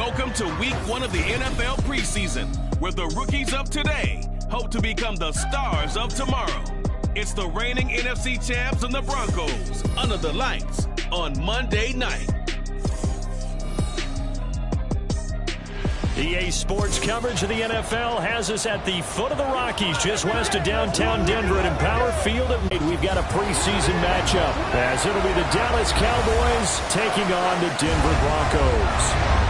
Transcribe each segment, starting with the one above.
Welcome to week 1 of the NFL preseason, where the rookies of today hope to become the stars of tomorrow. It's the reigning NFC champs and the Broncos under the lights on Monday night. EA Sports coverage of the NFL has us at the foot of the Rockies, just west of downtown Denver at Empower Field. We've got a preseason matchup, as it'll be the Dallas Cowboys taking on the Denver Broncos.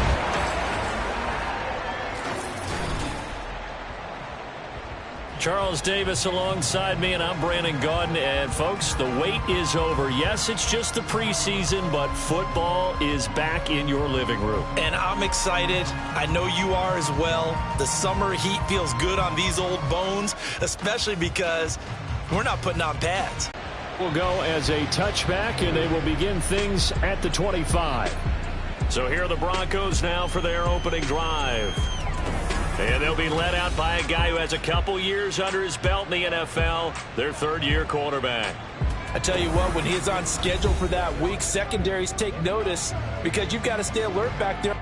Charles Davis alongside me, and I'm Brandon Gaudin. And, folks, the wait is over. Yes, it's just the preseason, but football is back in your living room. And I'm excited. I know you are as well. The summer heat feels good on these old bones, especially because we're not putting on pads. Will go as a touchback, and they will begin things at the 25. So here are the Broncos now for their opening drive. And they'll be led out by a guy who has a couple years under his belt in the NFL, their third-year quarterback. I tell you what, when he's on schedule for that week, secondaries take notice because you've got to stay alert back there.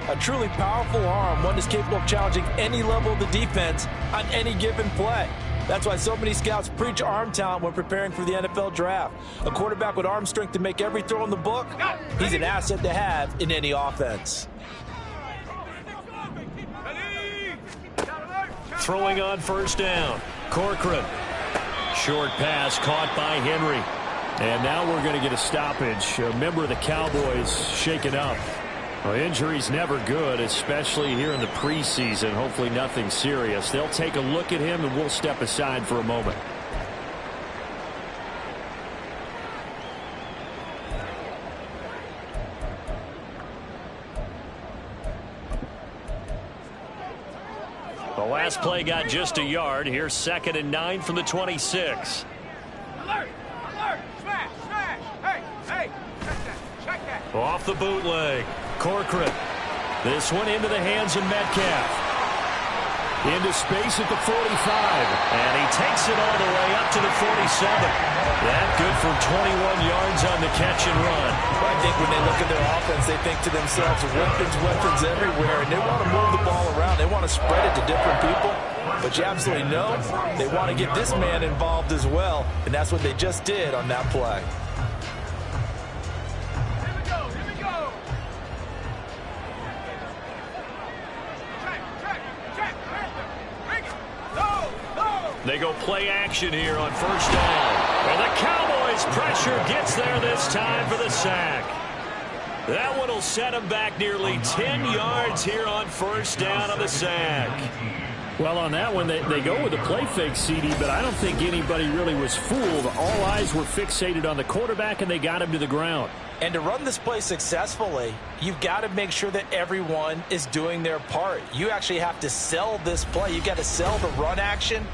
A truly powerful arm, one that's capable of challenging any level of the defense on any given play. That's why so many scouts preach arm talent when preparing for the NFL draft. A quarterback with arm strength to make every throw in the book, he's an asset to have in any offense. Throwing on first down, Corcoran. Short pass caught by Henry. And now we're going to get a stoppage. A member of the Cowboys shaken up. Well, injury's never good, especially here in the preseason. Hopefully nothing serious. They'll take a look at him, and we'll step aside for a moment. The last play got just a yard. Here's 2nd and 9 from the 26. Off the bootleg. Corcoran. This one into the hands of Metcalf. Into space at the 45. And he takes it all the way up to the 47. That good for 21 yards on the catch and run. I think when they look at their offense, they think to themselves, weapons everywhere, and they want to move the ball around. They want to spread it to different people. But you absolutely know they want to get this man involved as well, and that's what they just did on that play. They go play action here on first down. And the Cowboys pressure gets there this time for the sack. That one will set them back nearly 10 yards here on first down on the sack. Well, on that one, they go with the play fake, CD, but I don't think anybody really was fooled. All eyes were fixated on the quarterback, and they got him to the ground. And to run this play successfully, you've got to make sure that everyone is doing their part. You actually have to sell this play. You've got to sell the run action.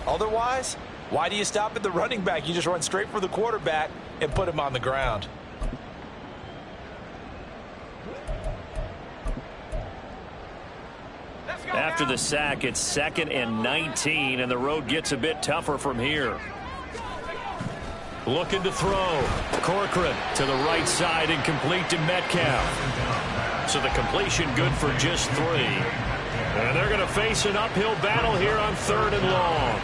Otherwise, why do you stop at the running back? You just run straight for the quarterback and put him on the ground. After the sack, it's 2nd and 19, and the road gets a bit tougher from here. Looking to throw. Corcoran to the right side and complete to Metcalf. So the completion good for just 3. And they're going to face an uphill battle here on 3rd and long.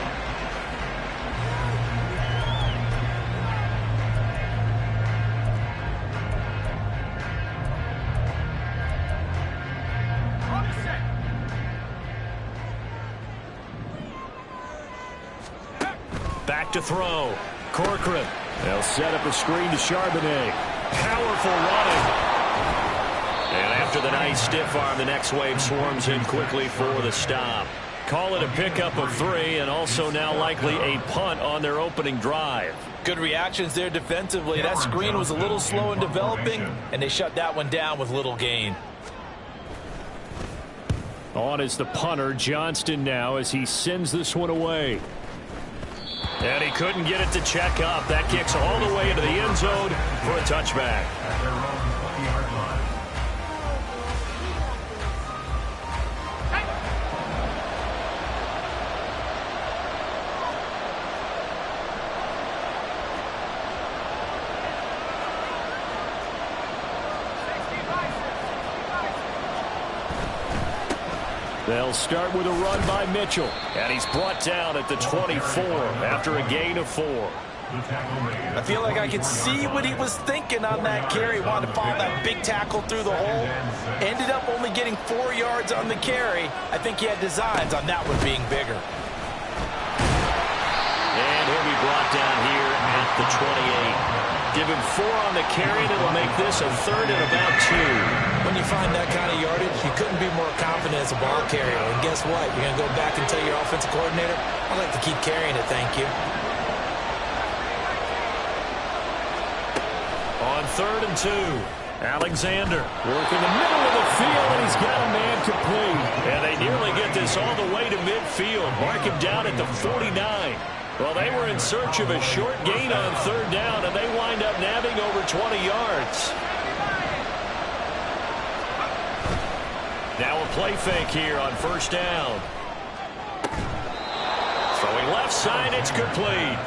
Back to throw. Corcoran. They'll set up a screen to Charbonnet. Powerful running. And after the nice stiff arm, the next wave swarms in quickly for the stop. Call it a pickup of 3, and also now likely a punt on their opening drive. Good reactions there defensively. That screen was a little slow in developing, and they shut that one down with little gain. On is the punter, Johnston, now as he sends this one away. And he couldn't get it to check up. That kicks all the way into the end zone for a touchback. They'll start with a run by Mitchell. And he's brought down at the 24 after a gain of 4. I feel like I can see what he was thinking on that carry. Wanted to follow that big tackle through the hole. Ended up only getting 4 yards on the carry. I think he had designs on that one being bigger. And he'll be brought down here at the 28. Give him 4 on the carry, and it'll make this a 3rd and about 2. When you find that kind of yardage, you couldn't be more confident as a ball carrier. And guess what? You're going to go back and tell your offensive coordinator, I'd like to keep carrying it, thank you. On 3rd and 2, Alexander working the middle of the field, and he's got a man complete. And they nearly get this all the way to midfield. Mark him down at the 49. Well, they were in search of a short gain on 3rd down, and they wind up nabbing over 20 yards. Now a play fake here on 1st down. Throwing left side, it's complete.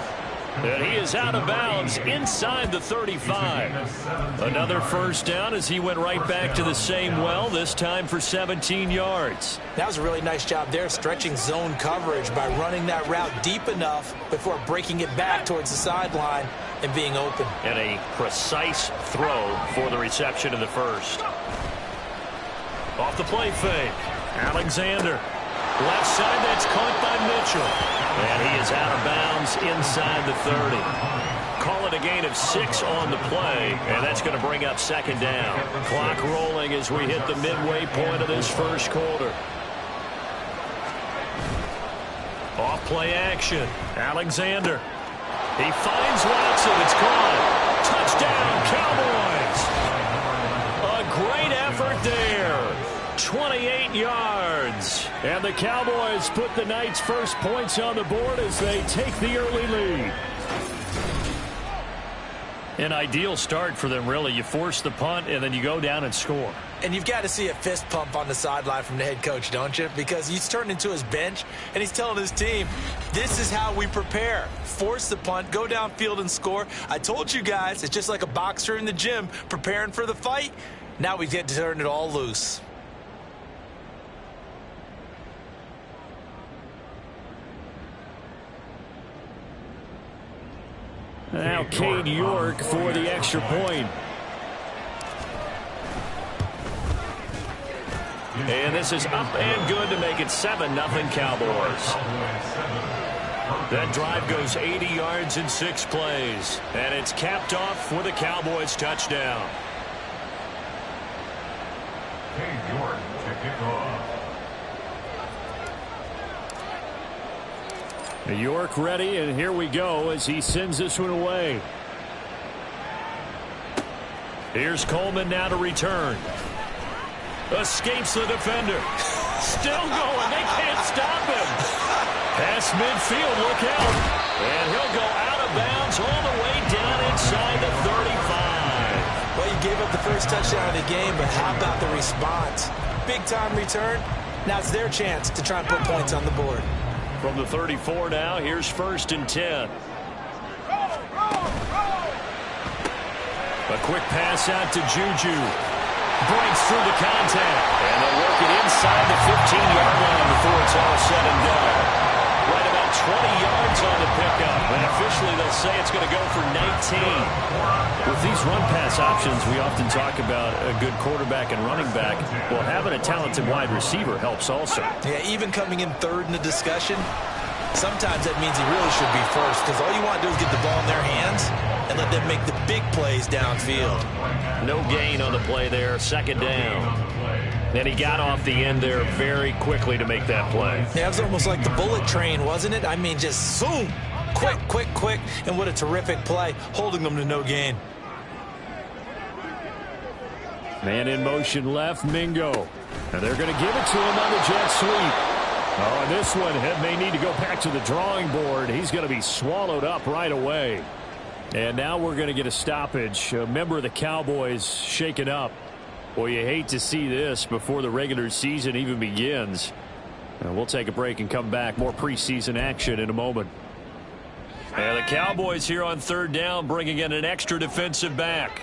And he is out of bounds inside the 35. Another 1st down as he went right back to the same well, this time for 17 yards. That was a really nice job there, stretching zone coverage by running that route deep enough before breaking it back towards the sideline and being open. And a precise throw for the reception in the 1st. Off the play fake. Alexander. Left side, that's caught by Mitchell. And he is out of bounds inside the 30. Call it a gain of 6 on the play, and that's going to bring up 2nd down. Clock rolling as we hit the midway point of this 1st quarter. Off play action. Alexander. He finds Watson. It's caught. Touchdown, Cowboys. A great effort there. 28 yards. And the Cowboys put the night's first points on the board as they take the early lead. An ideal start for them, really. You force the punt, and then you go down and score. And you've got to see a fist pump on the sideline from the head coach, don't you? Because he's turned into his bench, and he's telling his team, this is how we prepare. Force the punt, go downfield and score. I told you guys, it's just like a boxer in the gym preparing for the fight. Now we get to turn it all loose. Now Cade York for the extra point. And this is up and good to make it 7-0 Cowboys. That drive goes 80 yards in 6 plays. And it's capped off with a Cowboys touchdown. Cade York to kick off. York ready, and here we go as he sends this one away. Here's Coleman now to return. Escapes the defender. Still going. They can't stop him. Past midfield. Look out. And he'll go out of bounds all the way down inside the 35. Well, you gave up the first touchdown of the game, but how about the response? Big-time return. Now it's their chance to try and put points on the board. From the 34 now, here's 1st and 10. A quick pass out to Juju. Breaks through the contact. And they'll work it inside the 15-yard line before it's all said and done. Right about 20 yards on the pickup. And officially they'll say it's going to go for 19. With these run-pass options, we often talk about a good quarterback and running back. Well, having a talented wide receiver helps also. Yeah, even coming in third in the discussion, sometimes that means he really should be first, because all you want to do is get the ball in their hands and let them make the big plays downfield. No gain on the play there, 2nd down. And he got off the end there very quickly to make that play. Yeah, it was almost like the bullet train, wasn't it? I mean, just zoom, quick, quick, quick, and what a terrific play, holding them to no gain. Man in motion left, Mingo. And they're going to give it to him on the jet sweep. Oh, and this one may need to go back to the drawing board. He's going to be swallowed up right away. And now we're going to get a stoppage. A member of the Cowboys shaken up. Well, you hate to see this before the regular season even begins. We'll take a break and come back. More preseason action in a moment. And the Cowboys here on 3rd down, bringing in an extra defensive back.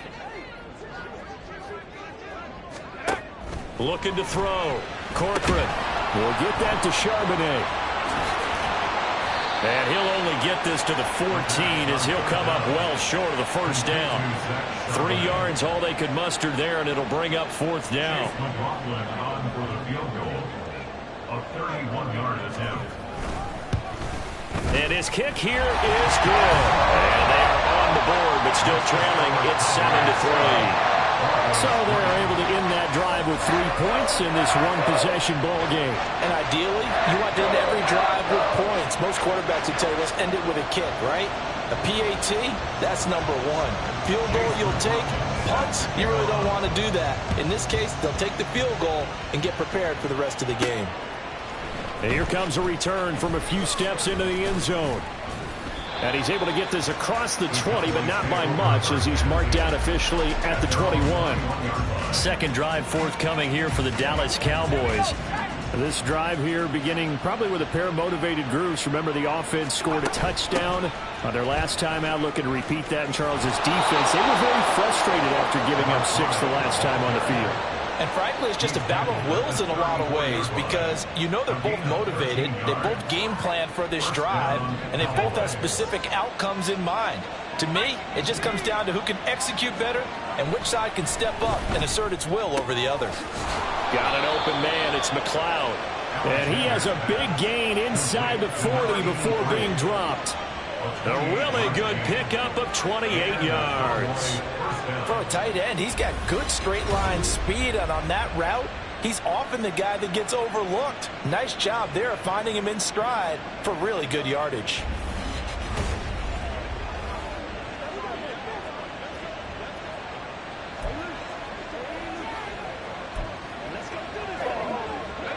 Looking to throw. Corcoran will get that to Charbonnet. And he'll only get this to the 14 as he'll come up well short of the 1st down. 3 yards, all they could muster there, and it'll bring up 4th down. And his kick here is good. And they are on the board, but still trailing. It's 7-3. So they're able to end that drive with 3 points in this one-possession ball game. And ideally, you want to end every drive with points. Most quarterbacks would tell you, let's end it with a kick, right? A PAT, that's number 1. Field goal you'll take. Punts, you really don't want to do that. In this case, they'll take the field goal and get prepared for the rest of the game. And here comes a return from a few steps into the end zone. And he's able to get this across the 20, but not by much, as he's marked down officially at the 21. 2nd drive forthcoming here for the Dallas Cowboys. This drive here beginning probably with a pair of motivated groups. Remember, the offense scored a touchdown on their last time out, looking to repeat that in Charles's defense. They were very frustrated after giving up 6 the last time on the field. And frankly, it's just a battle of wills in a lot of ways, because you know they're both motivated, they both game plan for this drive, and they both have specific outcomes in mind. To me, it just comes down to who can execute better and which side can step up and assert its will over the other. Got an open man. It's McLeod. And he has a big gain inside the 40 before being dropped. A really good pickup of 28 yards. For a tight end, he's got good straight line speed, and on that route, he's often the guy that gets overlooked. Nice job there of finding him in stride for really good yardage.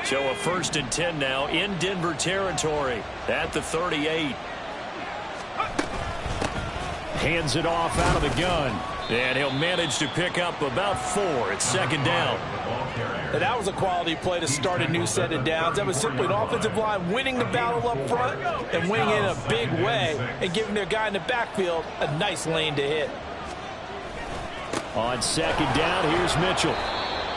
So a 1st and 10 now in Denver territory at the 38. Hands it off out of the gun. And he'll manage to pick up about 4. It's second down. And that was a quality play to start a new set of downs. That was simply an offensive line winning the battle up front and winning it in a big way and giving their guy in the backfield a nice lane to hit. On second down, here's Mitchell.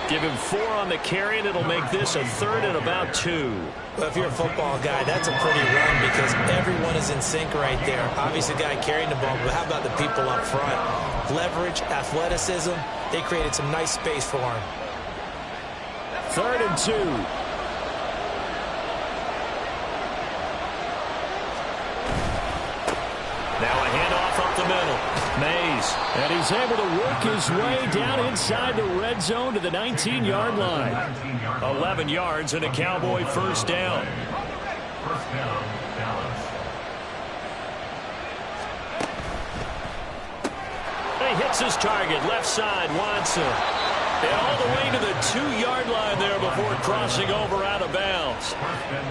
Give him 4 on the carry, and it'll make this a 3rd and about 2. Well, if you're a football guy, that's a pretty run because everyone is in sync right there. Obviously, the guy carrying the ball, but how about the people up front? Leverage, athleticism, they created some nice space for him. 3rd and 2. Now a handoff up the middle. Mays. And he's able to work his way down inside the red zone to the 19-yard line. 11 yards and a Cowboy first down. First down, Dallas. He hits his target, left side, Watson. And all the way to the 2-yard line there before crossing over out of bounds.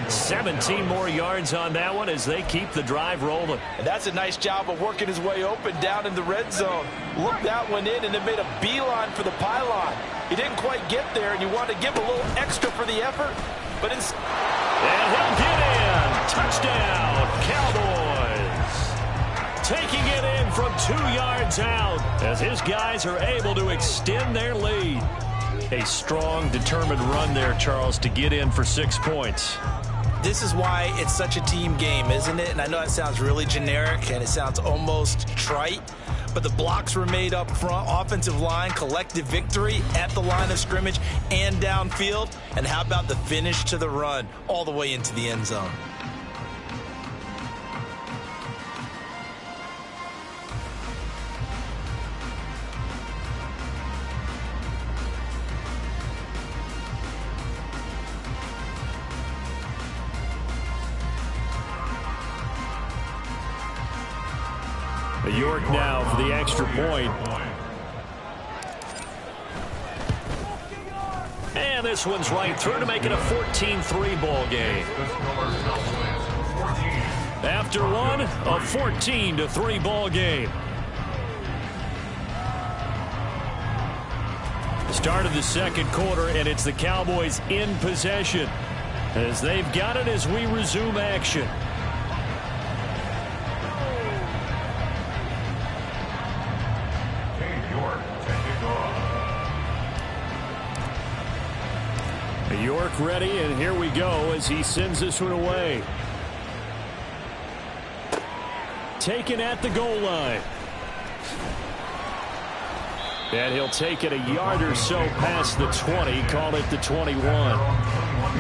17 more yards on that one as they keep the drive rolling. And that's a nice job of working his way open down in the red zone. Looked that one in and then made a beeline for the pylon. He didn't quite get there, and you want to give a little extra for the effort. But and he'll get in. Touchdown, Cowboys. Taking it in from 2 yards out as his guys are able to extend their lead. A strong, determined run there, Charles, to get in for 6 points. this is why it's such a team game, isn't it? And I know that sounds really generic and it sounds almost trite, but the blocks were made up front, offensive line, collective victory at the line of scrimmage and downfield. And how about the finish to the run all the way into the end zone? York now for the extra point. And this one's right through to make it a 14-3 ball game. After one, a 14-3 ball game. Start of the second quarter, and it's the Cowboys in possession as they've got it as we resume action. York ready, and here we go as he sends this one away. Taken at the goal line. And he'll take it a yard or so past the 20, call it the 21.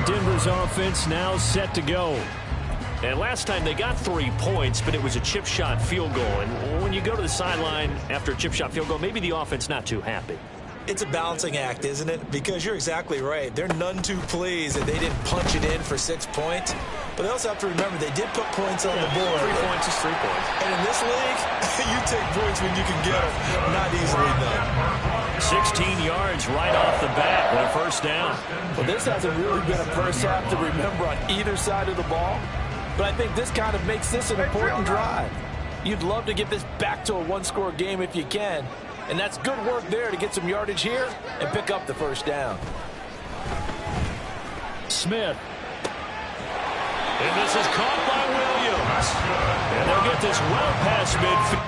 Denver's offense now set to go. And last time they got 3 points, but it was a chip shot field goal. And when you go to the sideline after a chip shot field goal, maybe the offense not too happy. It's a balancing act, isn't it? Because you're exactly right. They're none too pleased that they didn't punch it in for 6 points. But they also have to remember they did put points on the board. 3 points is 3 points. And in this league, you take points when you can get them. Not easily done. 16 yards right off the bat with a first down. Well, this hasn't really been a first half to remember on either side of the ball. But I think this kind of makes this an important drive. You'd love to get this back to a one-score game if you can. And that's good work there to get some yardage here and pick up the first down. Smith. And this is caught by Williams. And they'll get this well past midfield.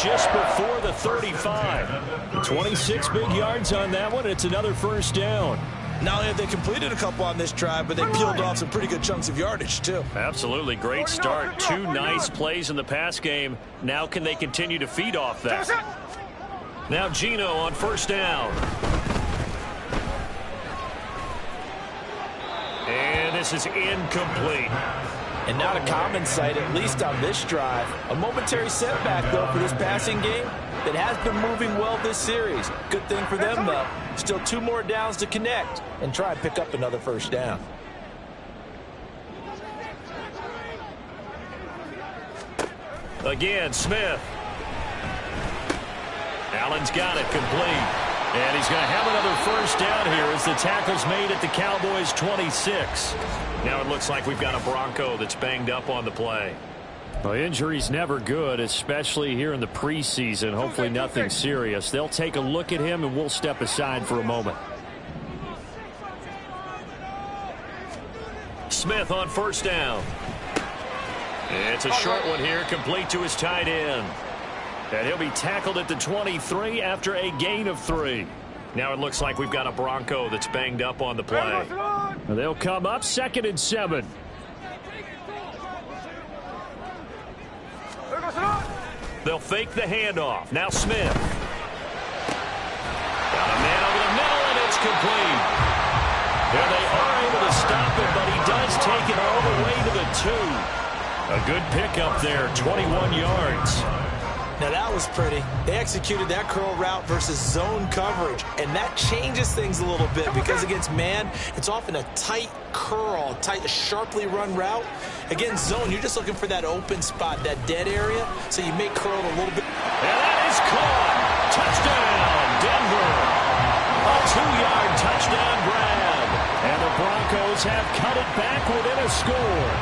just before the 35. 26 big yards on that one. It's another first down. Not only have they completed a couple on this drive, but they peeled off some pretty good chunks of yardage, too. Absolutely. Great start. Two nice plays in the pass game. Now can they continue to feed off that? Now Gino on first down. this is incomplete. And not a common sight, at least on this drive. A momentary setback, though, for this passing game that has been moving well this series. Good thing for them, though. Still 2 more downs to connect and try and pick up another first down. Again, Smith. Allen's got it complete. And he's going to have another first down here as the tackle's made at the Cowboys' 26. Now it looks like we've got a Bronco that's banged up on the play. Well, injury's never good, especially here in the preseason. Hopefully nothing serious. They'll take a look at him, and we'll step aside for a moment. Smith on first down. It's a short one here, complete to his tight end. And he'll be tackled at the 23 after a gain of 3. Now it looks like we've got a Bronco that's banged up on the play. They'll come up 2nd and 7. They'll fake the handoff. Now Smith. Got a man over the middle, and it's complete. There they are able to stop it, but he does take it all the way to the 2. A good pickup there, 21 yards. Now that was pretty. They executed that curl route versus zone coverage, and that changes things a little bit because against man, it's often a tight curl, tight, sharply run route. Against zone, you're just looking for that open spot, that dead area, so you may curl it a little bit. And that is caught. Touchdown, Denver. A 2-yard touchdown grab. And the Broncos have cut it back within a score.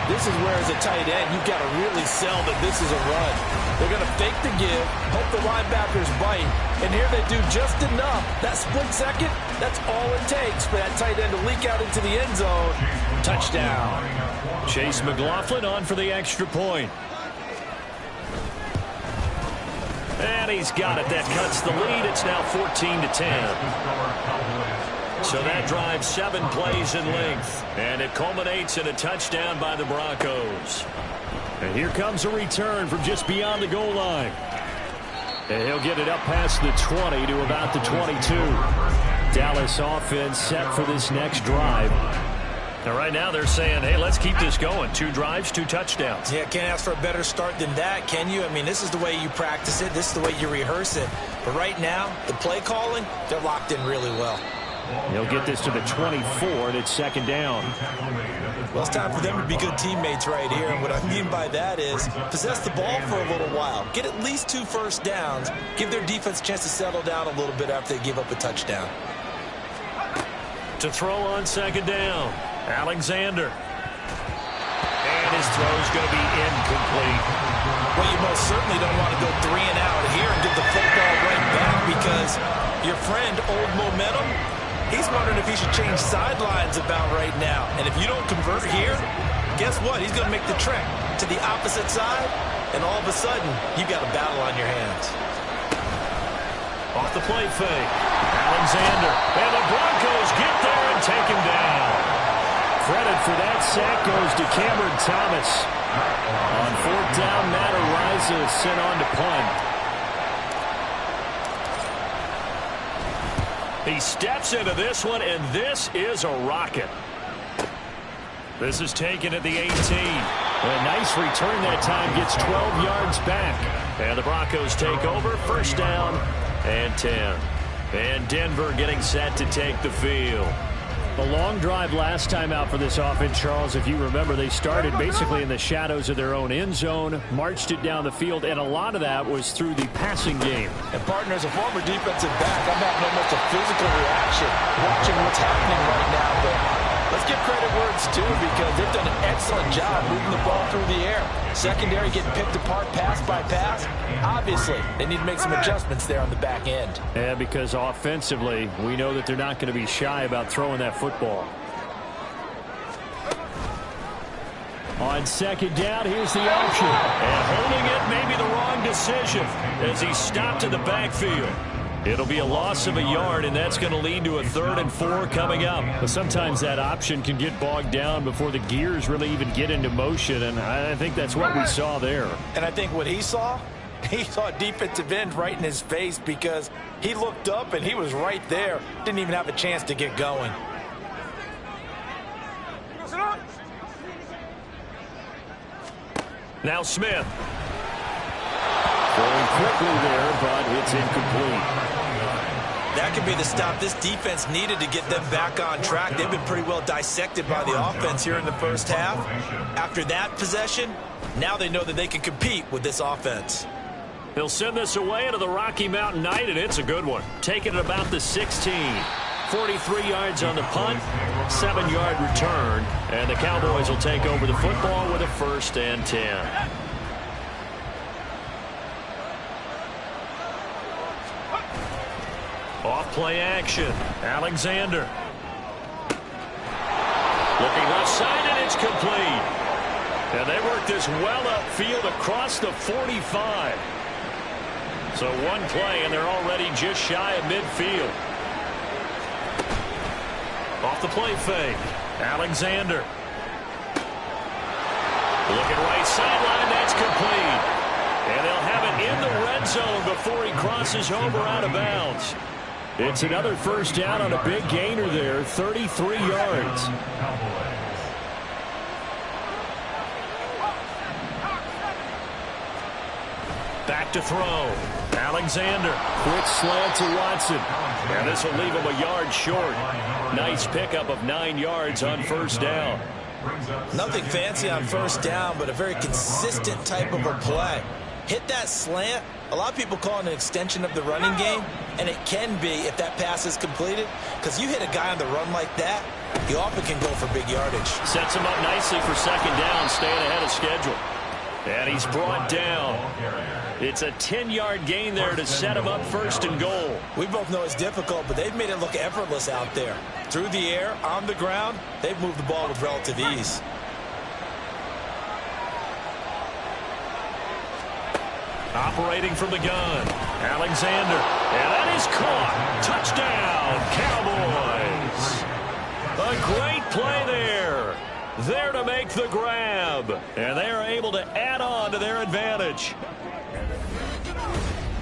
This is where, as a tight end, you've got to really sell that this is a run. They're going to fake the give, hope the linebackers bite, and here they do just enough. That split second, that's all it takes for that tight end to leak out into the end zone. Touchdown. Chase McLaughlin on for the extra point. And he's got it. That cuts the lead. It's now 14-10. So that drives 7 plays in length. And it culminates in a touchdown by the Broncos. And here comes a return from just beyond the goal line. And he'll get it up past the 20 to about the 22. Dallas offense set for this next drive. Now right now they're saying, hey, let's keep this going. 2 drives, 2 touchdowns. Yeah, can't ask for a better start than that, can you? I mean, this is the way you practice it. This is the way you rehearse it. But right now, the play calling, they're locked in really well. He'll get this to the 24, and it's 2nd down. Well, it's time for them to be good teammates right here. And what I mean by that is possess the ball for a little while. Get at least 2 first downs. Give their defense a chance to settle down a little bit after they give up a touchdown. To throw on 2nd down, Alexander. And his throw's going to be incomplete. Well, you most certainly don't want to go 3 and out here and give the football right back because your friend, Old Momentum, he's wondering if he should change sidelines about right now. And if you don't convert here, guess what? He's going to make the trek to the opposite side, and all of a sudden, you've got a battle on your hands. Off the play fake, Alexander. And the Broncos get there and take him down. Credit for that sack goes to Cameron Thomas. On 4th down, Matt Ariza is sent on to punt. He steps into this one, and this is a rocket. This is taken at the 18. A nice return that time, gets 12 yards back. And the Broncos take over, 1st down and 10. And Denver getting set to take the field. A long drive last time out for this offense, Charles. If you remember, they started basically in the shadows of their own end zone, marched it down the field, and a lot of that was through the passing game. And, partner, as a former defensive back, I'm having almost a physical reaction watching what's happening right now. But let's give credit where it's due because they've done an excellent job moving the ball through the air. Secondary getting picked apart pass by pass. Obviously, they need to make some adjustments there on the back end. Yeah, because offensively, we know that they're not going to be shy about throwing that football. On 2nd down, here's the option. And holding it may be the wrong decision as he stopped in the backfield. It'll be a loss of a yard, and that's going to lead to a 3rd and 4 coming up. But sometimes that option can get bogged down before the gears really even get into motion, and I think that's what we saw there. And I think what he saw defensive end right in his face because he looked up and he was right there. Didn't even have a chance to get going. Now Smith. Going quickly there, but it's incomplete. That could be the stop this defense needed to get them back on track. They've been pretty well dissected by the offense here in the first half. After that possession, now they know that they can compete with this offense. He'll send this away into the Rocky Mountain Night, and it's a good one. Taking it about the 16. 43 yards on the punt, 7-yard return, and the Cowboys will take over the football with a 1st and 10. Off play action. Alexander. Looking left side, and it's complete. And they work this well upfield across the 45. So one play, and they're already just shy of midfield. Off the play fake. Alexander. Looking right sideline, that's complete. And they'll have it in the red zone before he crosses over out of bounds. It's another 1st down on a big gainer there, 33 yards. Back to throw. Alexander. Quick slant to Watson. And this will leave him a yard short. Nice pickup of 9 yards on 1st down. Nothing fancy on 1st down, but a very consistent type of a play. Hit that slant. A lot of people call it an extension of the running game, and it can be if that pass is completed, because you hit a guy on the run like that, you often can go for big yardage. Sets him up nicely for 2nd down, staying ahead of schedule. And he's brought down. It's a 10-yard gain there to set him up 1st and goal. We both know it's difficult, but they've made it look effortless out there. Through the air, on the ground, they've moved the ball with relative ease. Operating from the gun, Alexander. And that is caught. Touchdown, Cowboys. A great play there. There to make the grab. And they are able to add on to their advantage.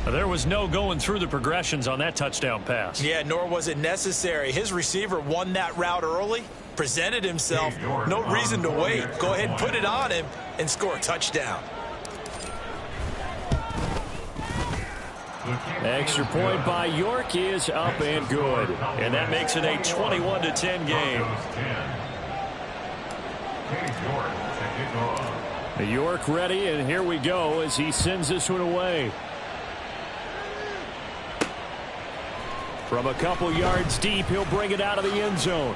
There was no going through the progressions on that touchdown pass. Yeah, nor was it necessary. His receiver won that route early, presented himself. No reason to wait. Go ahead and put it on him and score a touchdown. Extra point by York is up and good. And that makes it a 21-10 game. York ready, and here we go as he sends this one away. From a couple yards deep, he'll bring it out of the end zone.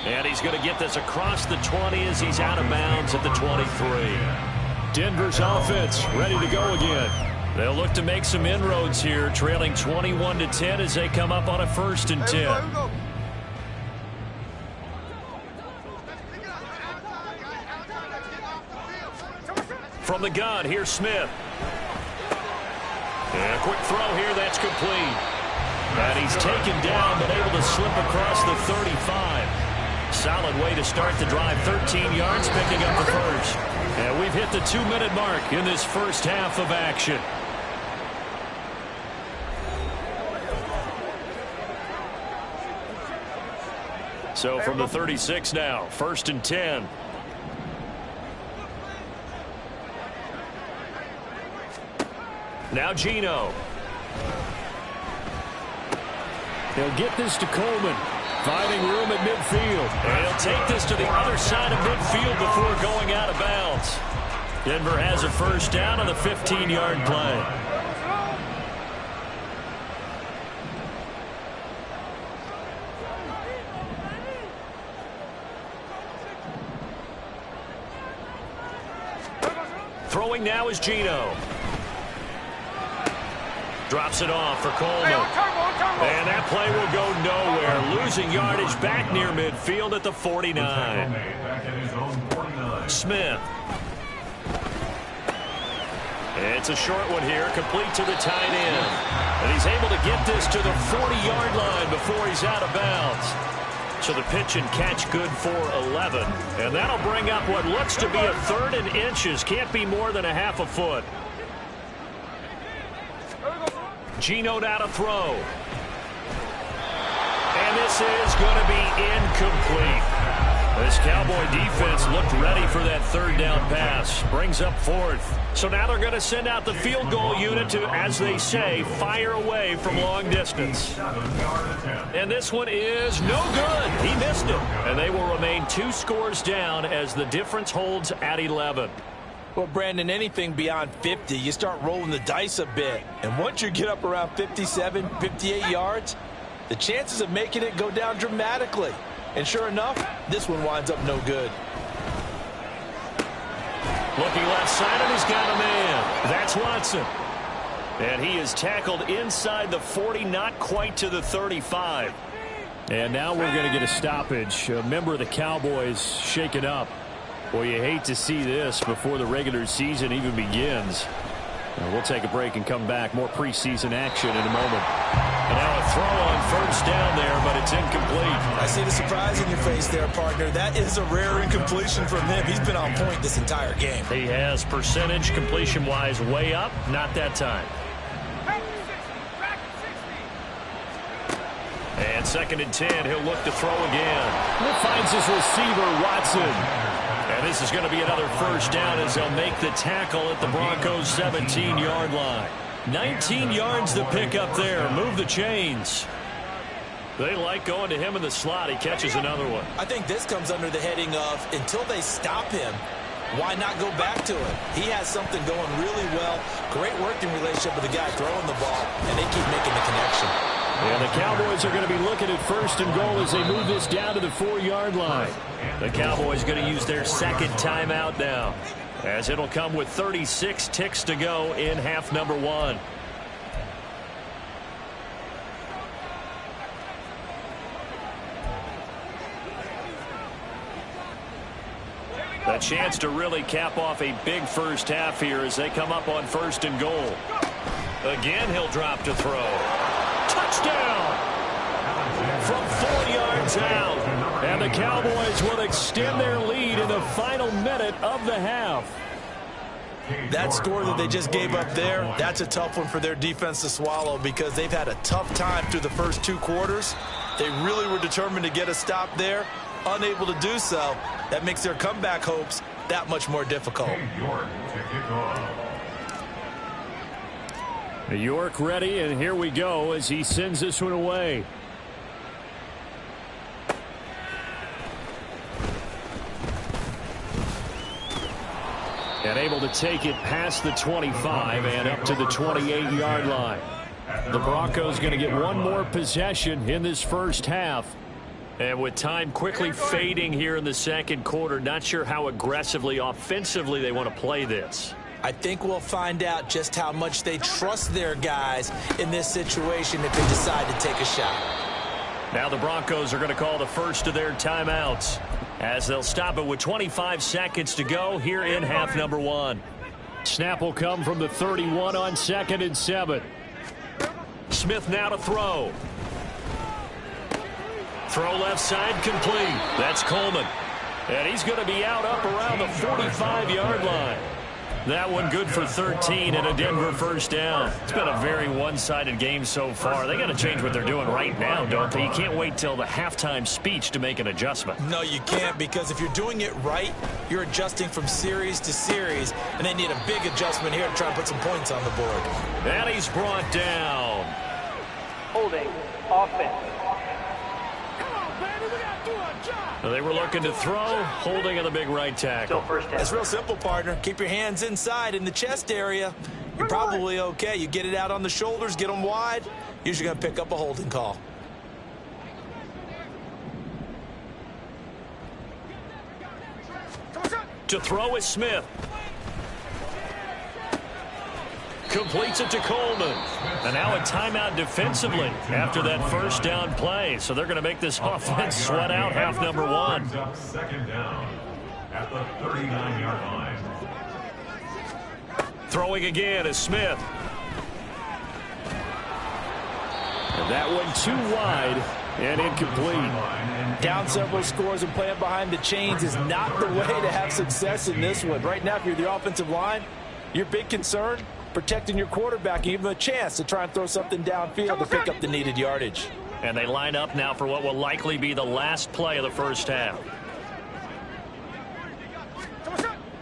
And he's going to get this across the 20 as he's out of bounds at the 23. Denver's offense ready to go again. They'll look to make some inroads here, trailing 21-10 as they come up on a 1st and 10. From the gun, here's Smith. And a quick throw here, that's complete. And he's taken down, but able to slip across the 35. Solid way to start the drive, 13 yards, picking up the 1st. And we've hit the 2-minute mark in this first half of action. So from the 36 now, 1st and 10. Now Geno. He'll get this to Coleman. Finding room at midfield. And he'll take this to the other side of midfield before going out of bounds. Denver has a 1st down on the 15-yard play. Throwing now is Geno. Drops it off for Coleman. And that play will go nowhere. Losing yardage back near midfield at the 49. Smith. It's a short one here, complete to the tight end. And he's able to get this to the 40-yard line before he's out of bounds. So the pitch and catch good for 11. And that'll bring up what looks to be a 3rd and inches. Can't be more than a half a foot. Geno now to throw. And this is going to be incomplete. This Cowboy defense looked ready for that third down pass. Brings up fourth. So now they're going to send out the field goal unit to, as they say, fire away from long distance. And this one is no good. He missed it. And they will remain 2 scores down as the difference holds at 11. Well, Brandon, anything beyond 50, you start rolling the dice a bit. And once you get up around 57, 58 yards, the chances of making it go down dramatically. And sure enough, this one winds up no good. Looking left side, and he's got a man. That's Watson. And he is tackled inside the 40, not quite to the 35. And now we're going to get a stoppage. A member of the Cowboys shaken up. Well, you hate to see this before the regular season even begins. We'll take a break and come back. More preseason action in a moment. And now a throw on first down there, but it's incomplete. I see the surprise in your face there, partner. That is a rare incompletion from him. He's been on point this entire game. He has percentage completion-wise way up. Not that time. And 2nd and 10. He'll look to throw again. He finds his receiver, Watson. And this is going to be another first down as they'll make the tackle at the Broncos' 17-yard line. 19 yards to pick up there. Move the chains. They like going to him in the slot. He catches another one. I think this comes under the heading of until they stop him, why not go back to him? He has something going really well. Great working relationship with the guy throwing the ball, and they keep making the connection. And the Cowboys are going to be looking at 1st and goal as they move this down to the 4-yard line. The Cowboys going to use their 2nd timeout now, as it'll come with 36 ticks to go in half number 1. A chance to really cap off a big first half here as they come up on 1st and goal. Again, he'll drop to throw. Touchdown! From 4 yards out. And the Cowboys will extend their lead in the final minute of the half. That score that they just gave up there, that's a tough one for their defense to swallow because they've had a tough time through the first 2 quarters. They really were determined to get a stop there. Unable to do so. That makes their comeback hopes that much more difficult. York ready, and here we go as he sends this one away. And able to take it past the 25 and up to the 28-yard line. The Broncos going to get one more possession in this first half. And with time quickly fading here in the 2nd quarter, not sure how aggressively, offensively they want to play this. I think we'll find out just how much they trust their guys in this situation if they decide to take a shot. Now the Broncos are going to call the first of their timeouts as they'll stop it with 25 seconds to go here in half number 1. Snap will come from the 31 on 2nd and 7. Smith now to throw. Throw left side complete. That's Coleman. And he's going to be out up around the 45-yard line. That one good for 13 and a Denver first down. It's been a very one-sided game so far. They got to change what they're doing right now, don't they? You can't wait till the halftime speech to make an adjustment. No, you can't, because if you're doing it right, you're adjusting from series to series, and they need a big adjustment here to try and put some points on the board. And he's brought down. Holding offense. They were looking to throw, holding on the big right tackle. It's real simple, partner. Keep your hands inside in the chest area. You're probably okay. You get it out on the shoulders, get them wide. Usually going to pick up a holding call. To throw is Smith. Completes it to Coleman. And now a timeout defensively after that first down play. So they're going to make this offense sweat out half number 1. Second down at the 39-yard line. Throwing again is Smith. And that one too wide and incomplete. Down several scores and playing behind the chains is not the way to have success in this one. Right now, if you're the offensive line, your big concern, protecting your quarterback and give him a chance to try and throw something downfield to pick up the needed yardage. And they line up now for what will likely be the last play of the first half.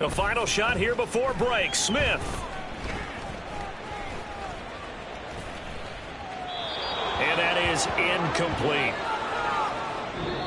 The final shot here before break. Smith. And that is incomplete.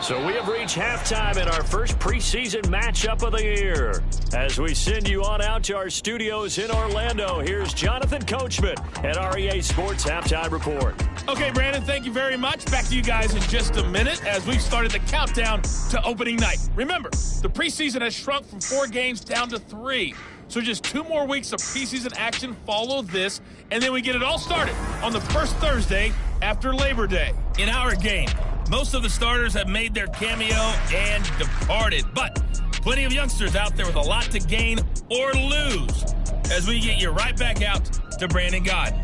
So we have reached halftime in our first preseason matchup of the year. As we send you on out to our studios in Orlando, here's Jonathan Coachman at REA Sports Halftime Report. Okay, Brandon, thank you very much. Back to you guys in just a minute as we've started the countdown to opening night. Remember, the preseason has shrunk from 4 games down to 3. So just 2 more weeks of preseason action follow this, and then we get it all started on the first Thursday after Labor Day. In our game, most of the starters have made their cameo and departed, but plenty of youngsters out there with a lot to gain or lose as we get you right back out to Brandon God.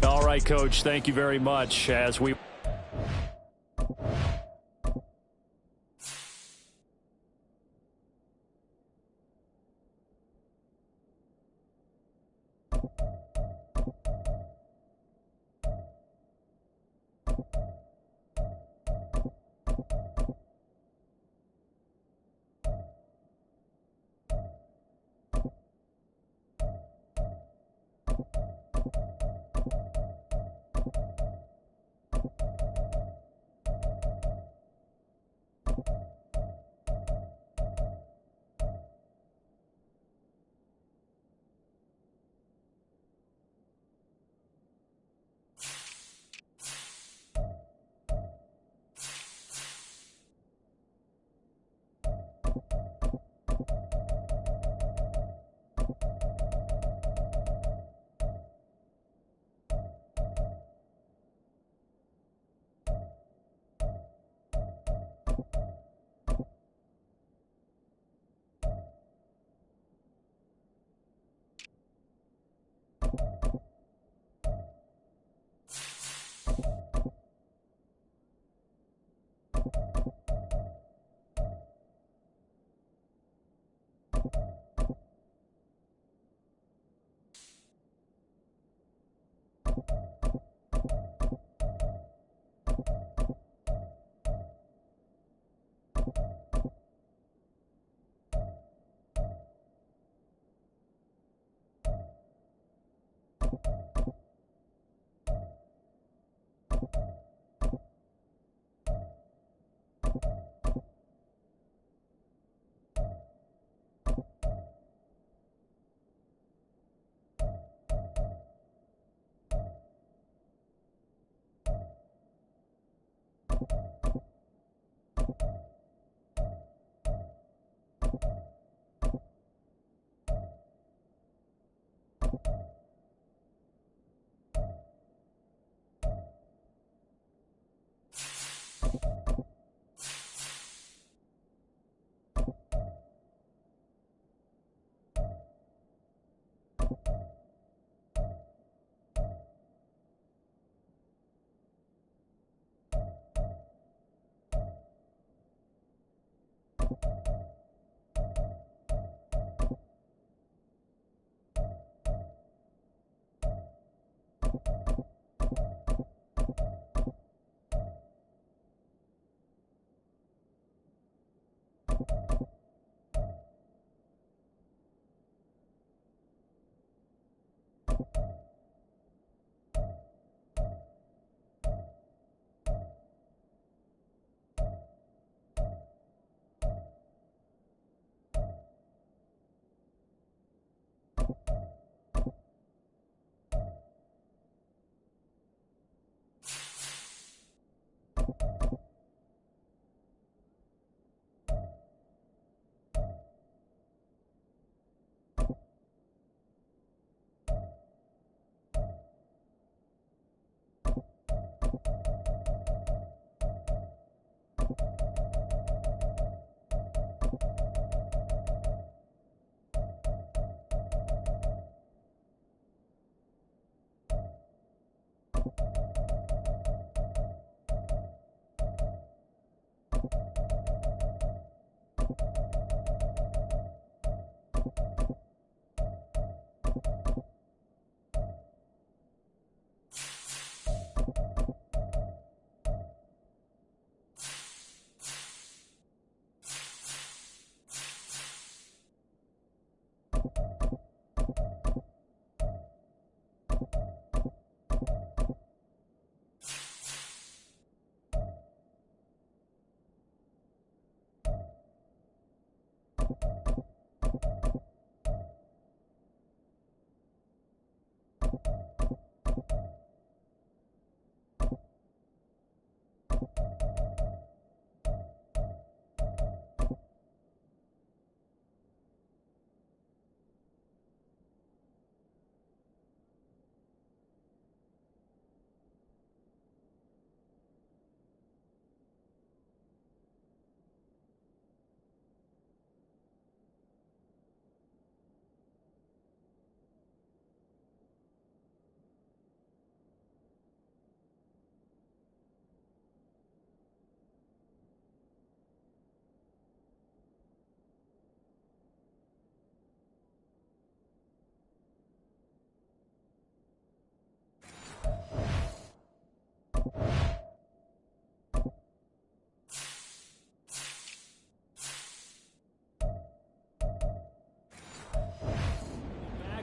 All right, Coach, thank you very much. As we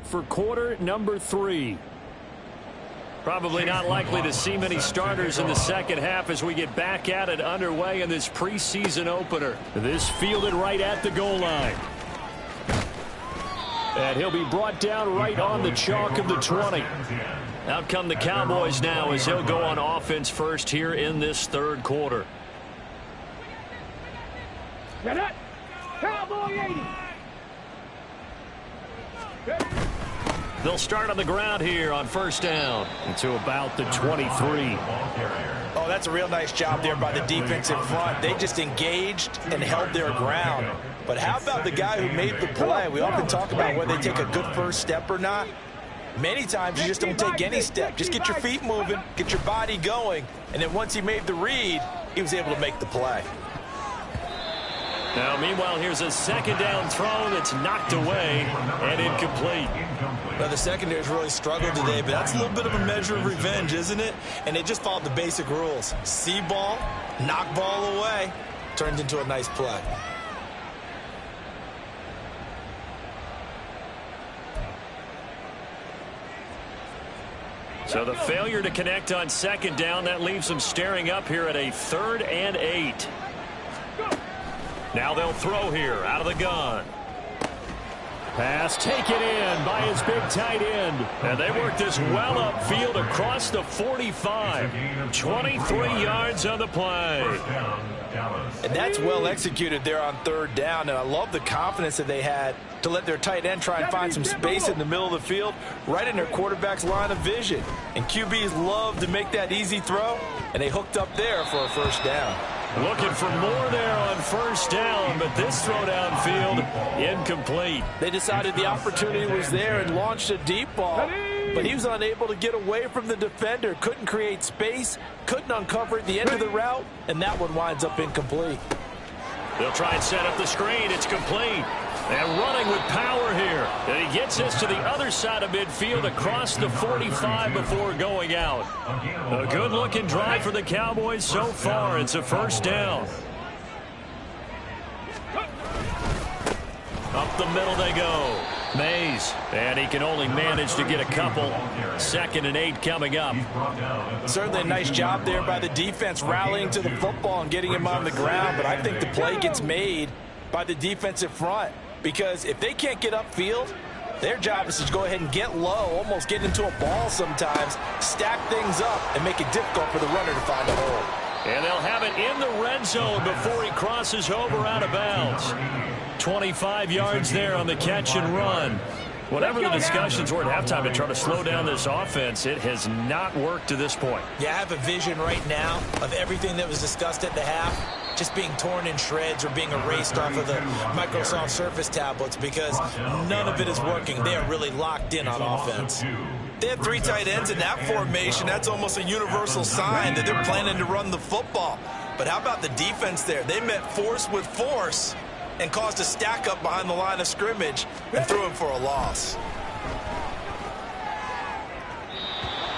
For quarter number 3. Probably not likely to see many starters in the second half as we get back at it underway in this preseason opener. This fielded right at the goal line. And he'll be brought down right on the chalk of the 20. Out come the Cowboys now as he'll go on offense first here in this third quarter. Cowboy 80. They'll start on the ground here on first down. To about the 23. Oh, that's a real nice job there by the defense in front. They just engaged and held their ground. But how about the guy who made the play? We often talk about whether they take a good first step or not. Many times you just don't take any step. Just get your feet moving, get your body going, and then once he made the read, he was able to make the play. Now, meanwhile, here's a second down throw that's knocked away and incomplete. Now, the secondary's really struggled today, but that's a little bit of a measure of revenge, isn't it? And they just followed the basic rules. See ball, knock ball away, turned into a nice play. So the failure to connect on second down, that leaves them staring up here at a 3rd and 8. Now they'll throw here out of the gun. Pass taken in by his big tight end. And they work this well upfield across the 45. 23 yards on the play. And that's well executed there on 3rd down. And I love the confidence that they had to let their tight end try and find some space in the middle of the field, right in their quarterback's line of vision. And QBs love to make that easy throw, and they hooked up there for a first down. Looking for more there on first down, but this throw downfield incomplete. They decided the opportunity was there and launched a deep ball, but he was unable to get away from the defender, couldn't create space, couldn't uncover at the end of the route, and that one winds up incomplete. They'll try and set up the screen. It's complete. And running with power here. And he gets us to the other side of midfield across the 45 before going out. A good-looking drive for the Cowboys so far. It's a first down. Up the middle they go. Mays. And he can only manage to get a couple. 2nd and 8 coming up. Certainly a nice job there by the defense rallying to the football and getting him on the ground. But I think the play gets made by the defensive front. Because if they can't get upfield, their job is to go ahead and get low, almost get into a ball sometimes, stack things up, and make it difficult for the runner to find a hole. And they'll have it in the red zone before he crosses over out of bounds. 25 yards there on the catch and run. Whatever the discussions were at halftime to try to slow down this offense, it has not worked to this point. Yeah, I have a vision right now of everything that was discussed at the half just being torn in shreds or being erased off of the Microsoft Surface tablets because none of it is working. They are really locked in on offense. They have 3 tight ends in that formation. That's almost a universal sign that they're planning to run the football. But how about the defense there? They met force with force and caused a stack up behind the line of scrimmage and threw him for a loss.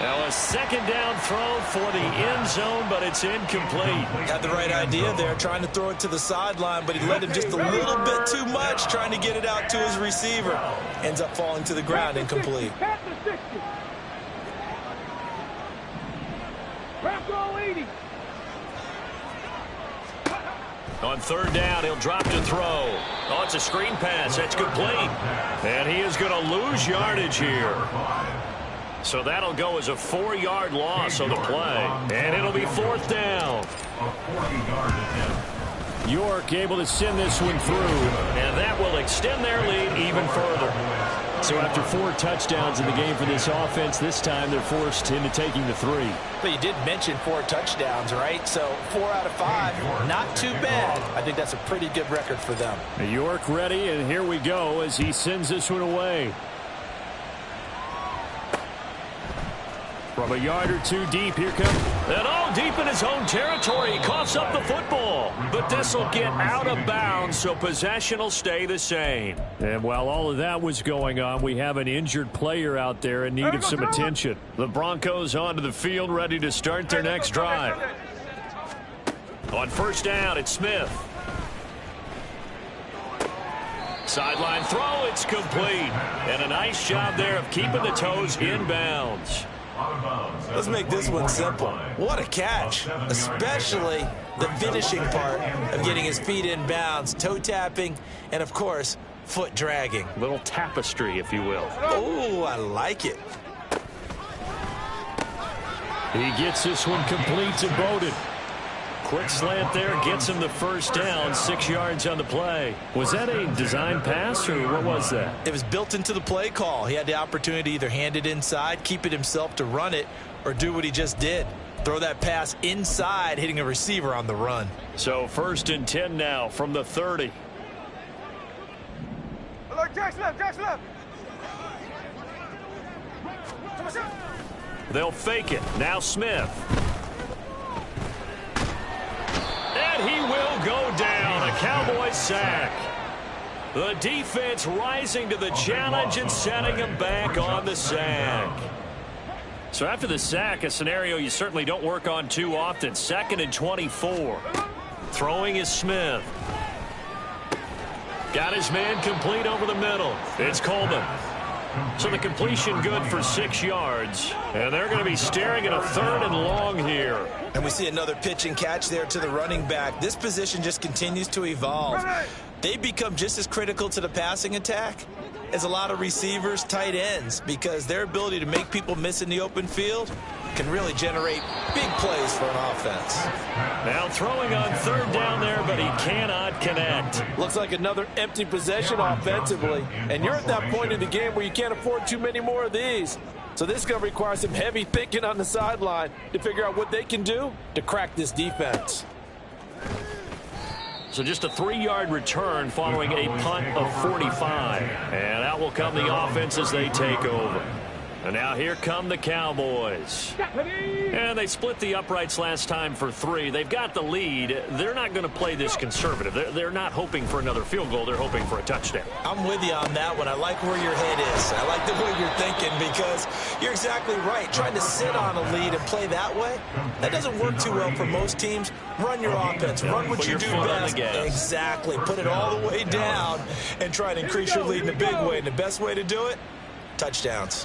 Now a second down throw for the end zone, but it's incomplete. Had the right idea there, trying to throw it to the sideline, but he let him just a little bit too much, trying to get it out to his receiver. Ends up falling to the ground, incomplete. On third down, he'll drop to throw. Oh, it's a screen pass. That's complete. And he is going to lose yardage here. So that'll go as a 4-yard loss on the play. And it'll be fourth down. York able to send this one through. And that will extend their lead even further. So after 4 touchdowns in the game for this offense, this time they're forced into taking the 3. But you did mention 4 touchdowns, right? So 4 out of 5, not too bad. I think that's a pretty good record for them. York ready, and here we go as he sends this one away. From a yard or 2 deep, here comes. And all deep in his own territory, he coughs up the football. But this will get out of bounds, so possession will stay the same. And while all of that was going on, we have an injured player out there in need of some attention. The Broncos onto the field, ready to start their next drive. On first down, it's Smith. Sideline throw, it's complete. And a nice job there of keeping the toes inbounds. Let's make this one simple. What a catch, especially the finishing part of getting his feet in bounds, toe tapping, and of course, foot dragging. Little tapestry, if you will. Oh, I like it. He gets this one complete to Bowden. Quick slant there, gets him the first down, 6 yards on the play. Was that a design pass, or what was that? It was built into the play call. He had the opportunity to either hand it inside, keep it himself to run it, or do what he just did. Throw that pass inside, hitting a receiver on the run. So first and 10 now from the 30. Jackson left. They'll fake it. Now Smith. And he will go down. A Cowboys sack. The defense rising to the challenge and setting him back on the sack. So after the sack, a scenario you certainly don't work on too often. 2nd and 24. Throwing is Smith. Got his man complete over the middle. It's Coleman. So the completion good for 6 yards. And they're going to be staring at a 3rd and long here. And we see another pitch and catch there to the running back. This position just continues to evolve. They become just as critical to the passing attack as a lot of receivers, tight ends, because their ability to make people miss in the open field can really generate big plays for an offense. Now throwing on 3rd down there, but he cannot connect. Looks like another empty possession offensively, and you're at that point in the game where you can't afford too many more of these. So this is going to require some heavy thinking on the sideline to figure out what they can do to crack this defense. So just a 3-yard return following a punt of 45. And out will come the offense as they take over. And now here come the Cowboys. And they split the uprights last time for 3. They've got the lead. They're not going to play this conservative. They're not hoping for another field goal. They're hoping for a touchdown. I'm with you on that one. I like where your head is. I like the way you're thinking because you're exactly right. Trying to sit on a lead and play that way, that doesn't work too well for most teams. Run your offense. Run what you do best. Exactly. Put it all the way down and try to increase your lead in a big way. And the best way to do it, touchdowns.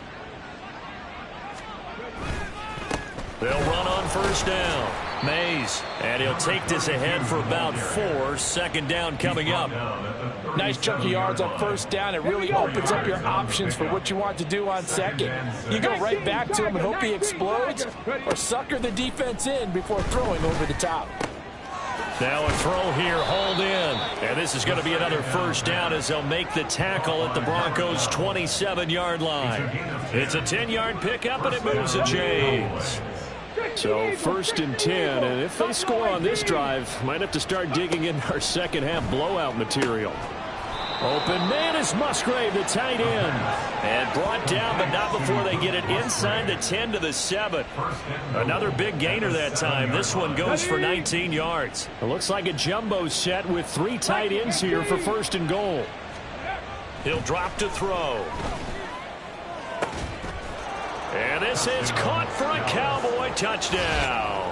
They'll run on first down. Mays. And he'll take this ahead for about 4. 2nd down coming up. Nice chunk of yards on first down. It really opens up your options for what you want to do on 2nd. You go right back to him and hope he explodes or sucker the defense in before throwing over the top. Now a throw here, hauled in. And this is going to be another first down as they'll make the tackle at the Broncos' 27-yard line. It's a 10-yard pickup, and it moves the chains. So 1st and 10, and if they score on this drive, might have to start digging in our second-half blowout material. Open man is Musgrave, the tight end. And brought down, but not before they get it inside the 10 to the 7. Another big gainer that time. This one goes for 19 yards. It looks like a jumbo set with 3 tight ends here for 1st and goal. He'll drop to throw. And this is caught for a Cowboy touchdown.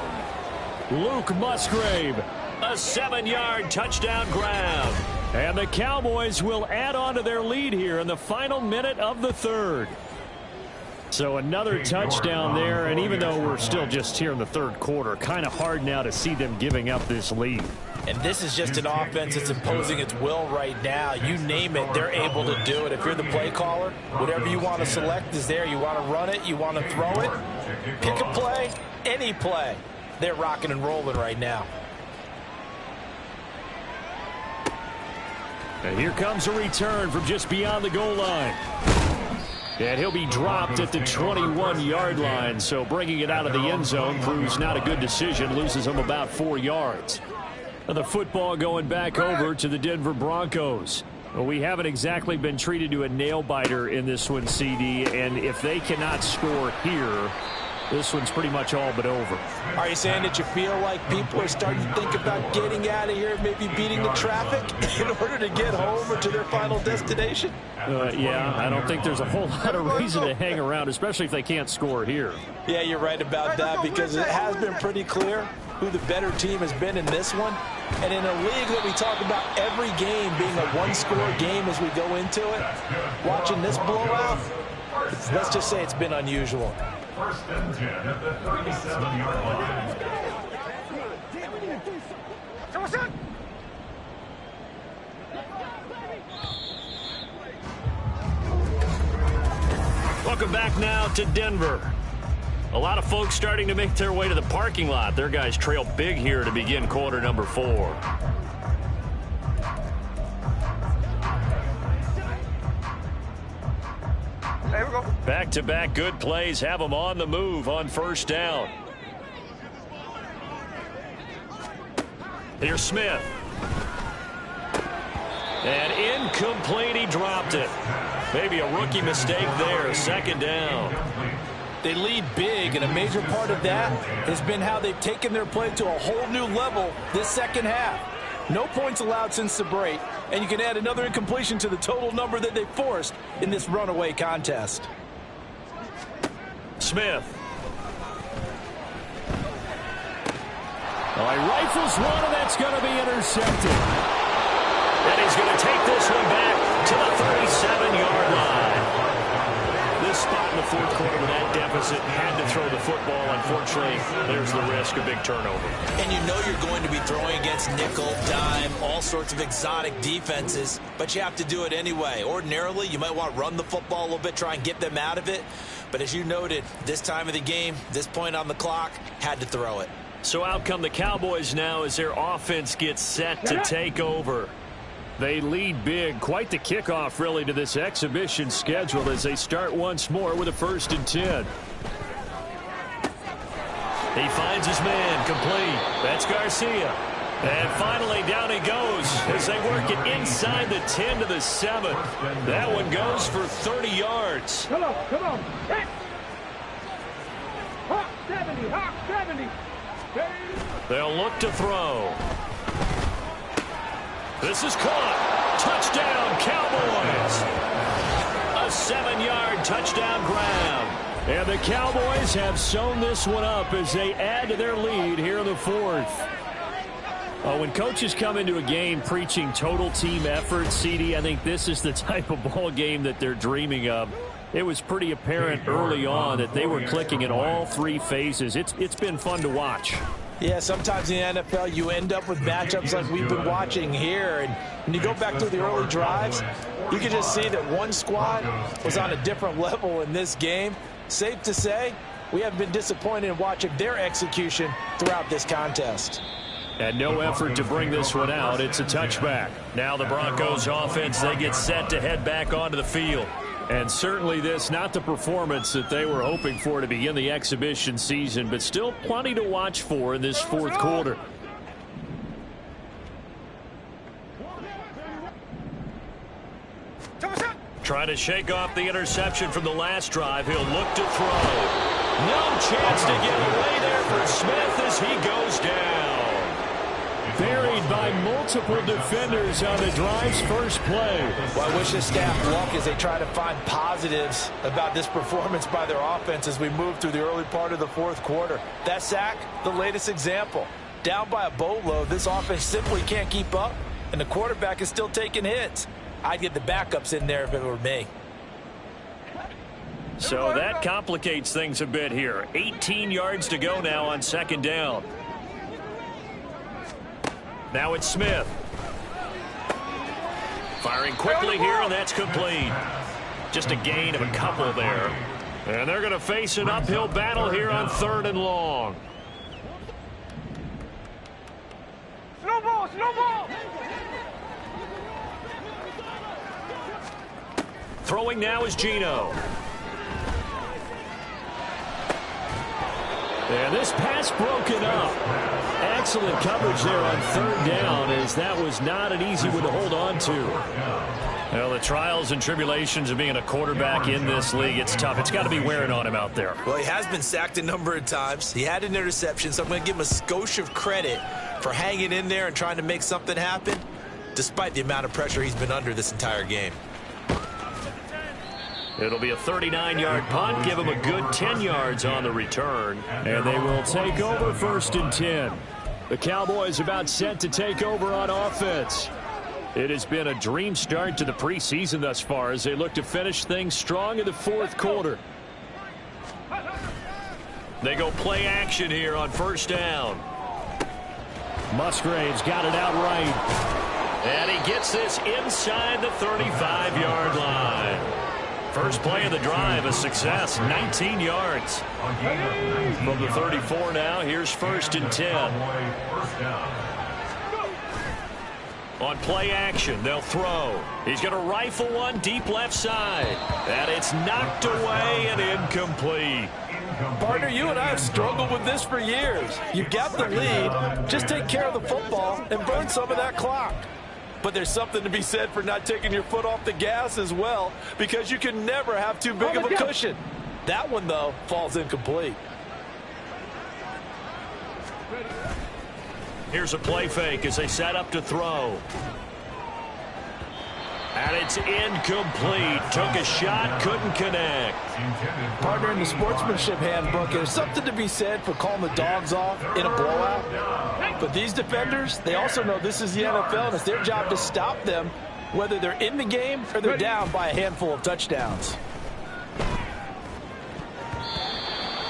Luke Musgrave. A 7-yard touchdown grab. And the Cowboys will add on to their lead here in the final minute of the 3rd. So another touchdown there, and even though we're still just here in the 3rd quarter, kind of hard now to see them giving up this lead. And this is just an offense that's imposing its will right now. You name it, they're able to do it. If you're the play caller, whatever you want to select is there. You want to run it, you want to throw it, pick a play, any play. They're rocking and rolling right now. And here comes a return from just beyond the goal line. And he'll be dropped at the 21-yard line. So bringing it out of the end zone proves not a good decision. Loses him about 4 yards. And the football going back over to the Denver Broncos. Well, we haven't exactly been treated to a nail-biter in this one, CD. And if they cannot score here, this one's pretty much all but over. Are you saying that you feel like people are starting to think about getting out of here, maybe beating the traffic in order to get home or to their final destination? Yeah, I don't think there's a whole lot of reason to hang around, especially if they can't score here. Yeah, you're right about that, because it has been pretty clear who the better team has been in this one. And in a league that we talk about every game being a one-score game as we go into it, watching this blowout, let's just say it's been unusual. First and 10 at the 37-yard line. Welcome back now to Denver. A lot of folks starting to make their way to the parking lot. Their guys trail big here to begin quarter number 4. There we go. Back-to-back good plays have them on the move on first down. Here's Smith. And incomplete, he dropped it. Maybe a rookie mistake there, second down. They lead big, and a major part of that has been how they've taken their play to a whole new level this second half. No points allowed since the break, and you can add another incompletion to the total number that they forced in this runaway contest. Smith. Well, he rifles one, and that's going to be intercepted. And he's going to take this one back to the 37-yard line. This spot in the fourth quarter with that deficit, had to throw the football. Unfortunately, there's the risk of big turnover. And you know you're going to be throwing against nickel, dime, all sorts of exotic defenses, but you have to do it anyway. Ordinarily, you might want to run the football a little bit, try and get them out of it. But as you noted, this time of the game, this point on the clock, had to throw it. So out come the Cowboys now as their offense gets set to take over. They lead big. Quite the kickoff, really, to this exhibition schedule as they start once more with a 1st and 10. He finds his man, complete. That's Garcia. And finally, down he goes as they work it inside the 10 to the 7. That one goes for 30 yards. Come on, come on. Hit. Hawk 70, Hawk 70. They'll look to throw. This is caught. Touchdown, Cowboys. A 7-yard touchdown grab. And the Cowboys have sewn this one up as they add to their lead here in the 4th. When coaches come into a game preaching total team effort, CD, I think this is the type of ball game that they're dreaming of. It was pretty apparent early on that they were clicking in all 3 phases. It's been fun to watch. Yeah, sometimes in the NFL you end up with matchups like we've been watching here. And when you go back to the early drives, you can just see that one squad was on a different level in this game. Safe to say, we have been disappointed in watching their execution throughout this contest. And no effort to bring this one out. It's a touchback. Now the Broncos offense, they get set to head back onto the field. And certainly this, not the performance that they were hoping for to begin the exhibition season, but still plenty to watch for in this 4th quarter. Trying to shake off the interception from the last drive. He'll look to throw. No chance to get away there for Smith as he goes down. Buried by multiple defenders on the drive's first play. Well, I wish the staff luck as they try to find positives about this performance by their offense as we move through the early part of the 4th quarter. That sack, the latest example. Down by a boatload, this offense simply can't keep up, and the quarterback is still taking hits. I'd get the backups in there if it were me. So that complicates things a bit here. 18 yards to go now on 2nd down. Now it's Smith. Firing quickly here, and that's complete. Just a gain of a couple there. And they're going to face an uphill battle here on 3rd and long. Slow ball, slow ball. Throwing now is Geno. And this pass broken up. Excellent coverage there on 3rd down, as that was not an easy one to hold on to. Well, the trials and tribulations of being a quarterback in this league, it's tough. It's got to be wearing on him out there. Well, he has been sacked a number of times. He had an interception, so I'm going to give him a skosh of credit for hanging in there and trying to make something happen, despite the amount of pressure he's been under this entire game. It'll be a 39-yard punt. Give him a good 10 yards on the return. And they will take over 1st and 10. The Cowboys about set to take over on offense. It has been a dream start to the preseason thus far as they look to finish things strong in the 4th quarter. They go play action here on 1st down. Musgrave's got it out right. And he gets this inside the 35-yard line. First play of the drive, a success, 19 yards. From the 34 now, here's 1st and 10. On play action, they'll throw. He's going to rifle one deep left side. And it's knocked away and incomplete. Partner, you and I have struggled with this for years. You've got the lead. Just take care of the football and burn some of that clock. But there's something to be said for not taking your foot off the gas as well, because you can never have too big of a cushion. That one, though, falls incomplete. Here's a play fake as they set up to throw. And it's incomplete. Took a shot, couldn't connect. Partner, in the sportsmanship handbook, there's something to be said for calling the dogs off in a blowout. But these defenders, they also know this is the NFL, and it's their job to stop them, whether they're in the game or they're down by a handful of touchdowns.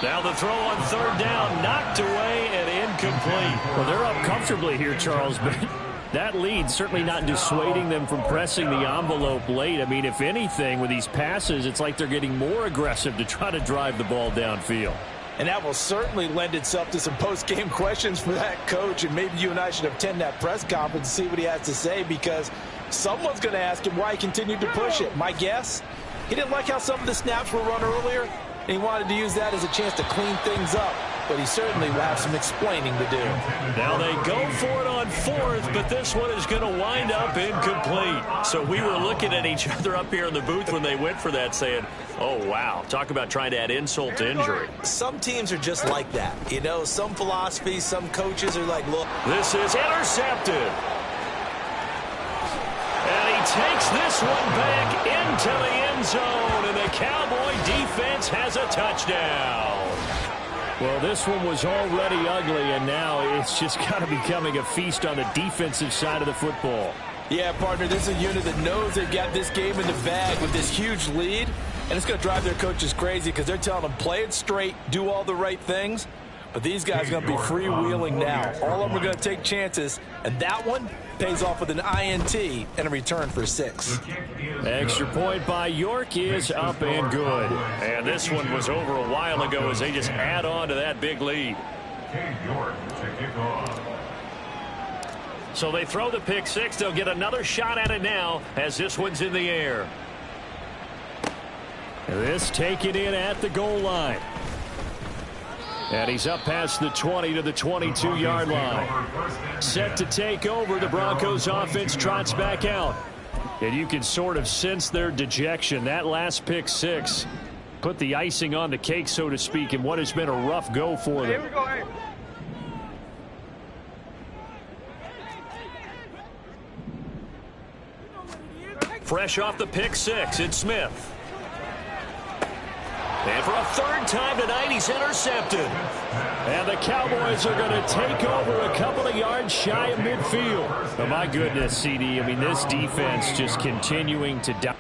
Now the throw on 3rd down, knocked away and incomplete. Well, they're up comfortably here, Charles, but that lead certainly not dissuading them from pressing the envelope late. I mean, if anything, with these passes, it's like they're getting more aggressive to try to drive the ball downfield. And that will certainly lend itself to some post-game questions for that coach, and maybe you and I should attend that press conference and see what he has to say, because someone's going to ask him why he continued to push it. My guess, he didn't like how some of the snaps were run earlier, and he wanted to use that as a chance to clean things up. But he certainly will have some explaining to do. Now they go for it on 4th, but this one is going to wind up incomplete. So we were looking at each other up here in the booth when they went for that, saying, oh, wow, talk about trying to add insult to injury. Some teams are just like that. You know, some philosophies, some coaches are like, look. This is intercepted. And he takes this one back into the end zone, and the Cowboy defense has a touchdown. Well, this one was already ugly, and now it's just kind of becoming a feast on the defensive side of the football. Yeah, partner, this is a unit that knows they've got this game in the bag with this huge lead, and it's going to drive their coaches crazy because they're telling them, play it straight, do all the right things. But these guys are going to be freewheeling now. All of them are going to take chances, and that one pays off with an INT and a return for 6. Extra point by York is up and good. And this one was over a while ago as they just add on to that big lead. So they throw the pick 6. They'll get another shot at it now as this one's in the air. This taken in at the goal line. And he's up past the 20 to the 22-yard line. Set to take over. The Broncos offense trots back out. And you can sort of sense their dejection. That last pick 6 put the icing on the cake, so to speak, in what has been a rough go for them. Here we go, hey. Fresh off the pick 6, it's Smith. And for a 3rd time tonight, he's intercepted. And the Cowboys are going to take over a couple of yards shy of midfield. Oh, my goodness, CD. I mean, this defense just continuing to down.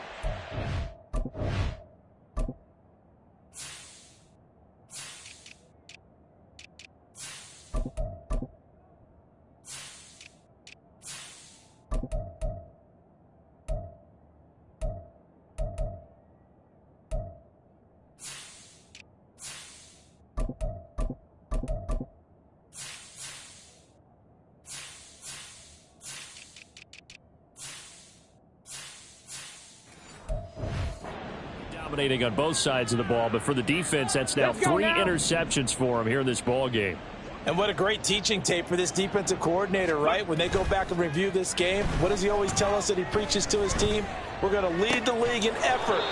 dominating on both sides of the ball, but for the defense, that's now 3 interceptions for him here in this ball game. And what a great teaching tape for this defensive coordinator, right? When they go back and review this game, what does he always tell us that he preaches to his team? We're going to lead the league in effort.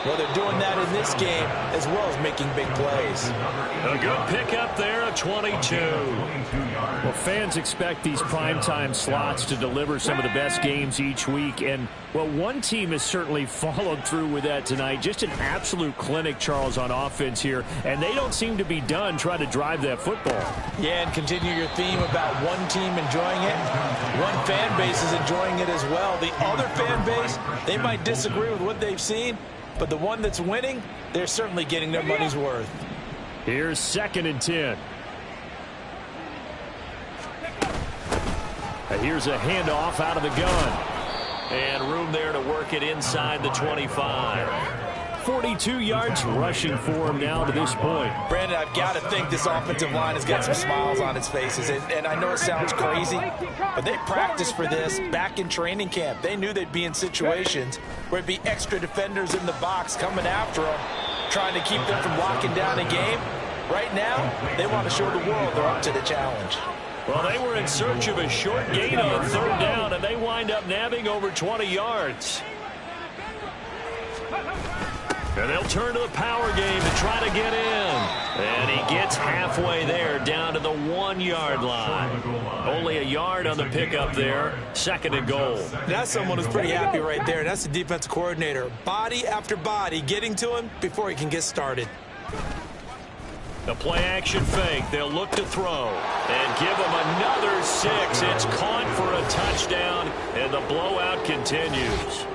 Well, they're doing that in this game as well as making big plays. A good pickup there, a 22. Well, fans expect these primetime slots to deliver some of the best games each week. And, well, one team has certainly followed through with that tonight. Just an absolute clinic, Charles, on offense here. And they don't seem to be done trying to drive that football. Yeah, and continue your theme about one team enjoying it. One fan base is enjoying it as well. The other fan base, they might disagree with what they've seen, but the one that's winning, they're certainly getting their money's worth. Here's 2nd and 10. Here's a handoff out of the gun. And room there to work it inside the 25. 42 yards rushing for him now to this point. Brandon, I've got to think this offensive line has got some smiles on its faces. And I know it sounds crazy, but they practiced for this back in training camp. They knew they'd be in situations where it'd be extra defenders in the box coming after them, trying to keep them from locking down a game. Right now, they want to show the world they're up to the challenge. Well, they were in search of a short gain on 3rd down, and they wind up nabbing over 20 yards. And they'll turn to the power game to try to get in. And he gets halfway there, down to the 1-yard line. Only a yard on the pickup there. 2nd and goal. That's someone who's pretty happy right there. That's the defensive coordinator. Body after body getting to him before he can get started. The play-action fake. They'll look to throw. And give him another 6. It's caught for a touchdown, and the blowout continues.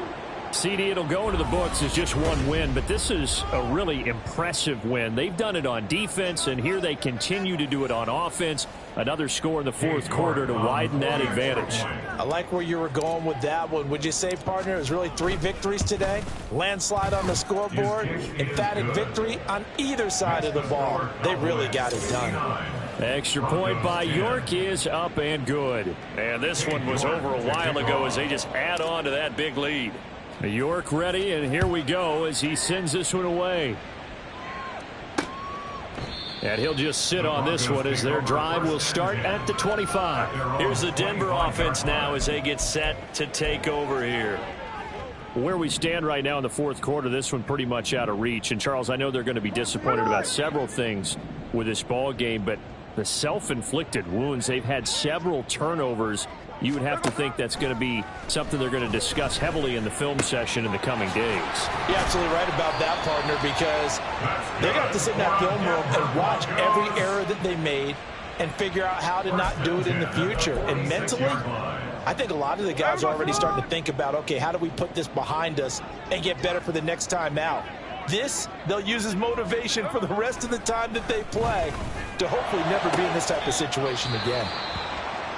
CD, it'll go into the books as just one win, but this is a really impressive win. They've done it on defense, and here they continue to do it on offense. Another score in the 4th quarter to widen that advantage. I like where you were going with that one. Would you say, partner, it was really 3 victories today? Landslide on the scoreboard, emphatic victory on either side of the ball. They really got it done. Extra point by York is up and good. And this one was over a while ago as they just add on to that big lead. York ready, and here we go as he sends this one away. And he'll just sit on this one as their drive will start at the 25. Here's the Denver offense now as they get set to take over here. Where we stand right now in the 4th quarter, this one pretty much out of reach. And, Charles, I know they're going to be disappointed about several things with this ball game, but the self-inflicted wounds, they've had several turnovers. You would have to think that's going to be something they're going to discuss heavily in the film session in the coming days. You're absolutely right about that, partner, because they're going to have to sit in that film room and watch every error that they made and figure out how to not do it in the future. And mentally, I think a lot of the guys are already starting to think about, okay, how do we put this behind us and get better for the next time out? This, they'll use as motivation for the rest of the time that they play to hopefully never be in this type of situation again.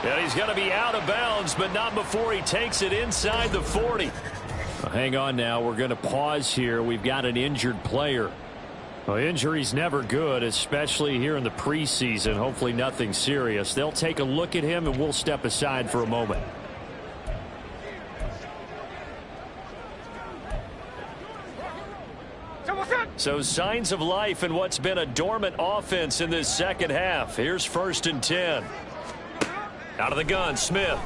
And he's going to be out of bounds, but not before he takes it inside the 40. Well, hang on now. We're going to pause here. We've got an injured player. Well, injury's never good, especially here in the preseason. Hopefully nothing serious. They'll take a look at him, and we'll step aside for a moment. So signs of life in what's been a dormant offense in this second half. Here's 1st and 10. Out of the gun, Smith.